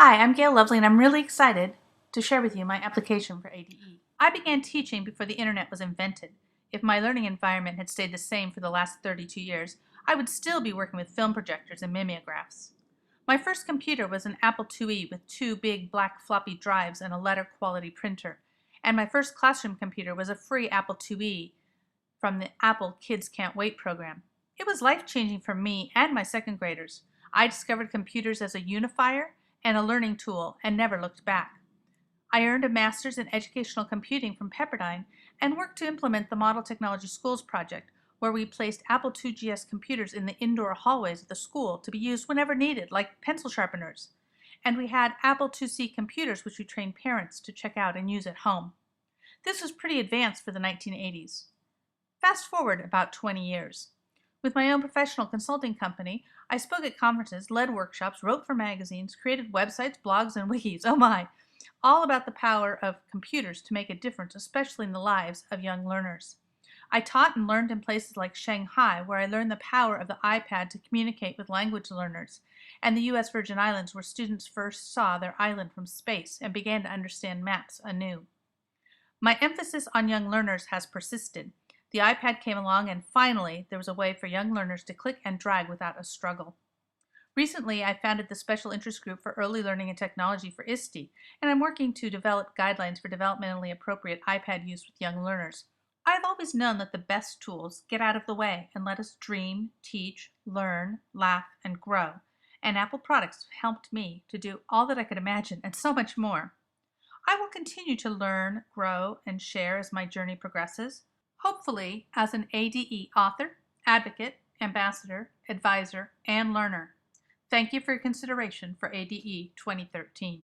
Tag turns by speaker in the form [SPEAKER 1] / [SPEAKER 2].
[SPEAKER 1] Hi, I'm Gail Lovely, and I'm really excited to share with you my application for ADE. I began teaching before the internet was invented. If my learning environment had stayed the same for the last 32 years, I would still be working with film projectors and mimeographs. My first computer was an Apple IIe with two big black floppy drives and a letter quality printer, and my first classroom computer was a free Apple IIe from the Apple Kids Can't Wait program. It was life-changing for me and my second graders. I discovered computers as a unifier and a learning tool and never looked back. I earned a master's in educational computing from Pepperdine and worked to implement the Model Technology Schools project, where we placed Apple IIgs computers in the indoor hallways of the school to be used whenever needed, like pencil sharpeners. And we had Apple IIc computers which we trained parents to check out and use at home. This was pretty advanced for the 1980s. Fast forward about 20 years. With my own professional consulting company, I spoke at conferences, led workshops, wrote for magazines, created websites, blogs, and wikis, oh my, all about the power of computers to make a difference, especially in the lives of young learners. I taught and learned in places like Shanghai, where I learned the power of the iPad to communicate with language learners, and the U.S. Virgin Islands, where students first saw their island from space and began to understand maps anew. My emphasis on young learners has persisted. The iPad came along, and finally there was a way for young learners to click and drag without a struggle. Recently, I founded the Special Interest Group for Early Learning and Technology for ISTE, and I'm working to develop guidelines for developmentally appropriate iPad use with young learners. I've always known that the best tools get out of the way and let us dream, teach, learn, laugh, and grow, and Apple products helped me to do all that I could imagine and so much more. I will continue to learn, grow, and share as my journey progresses, hopefully as an ADE author, advocate, ambassador, advisor, and learner. Thank you for your consideration for ADE 2013.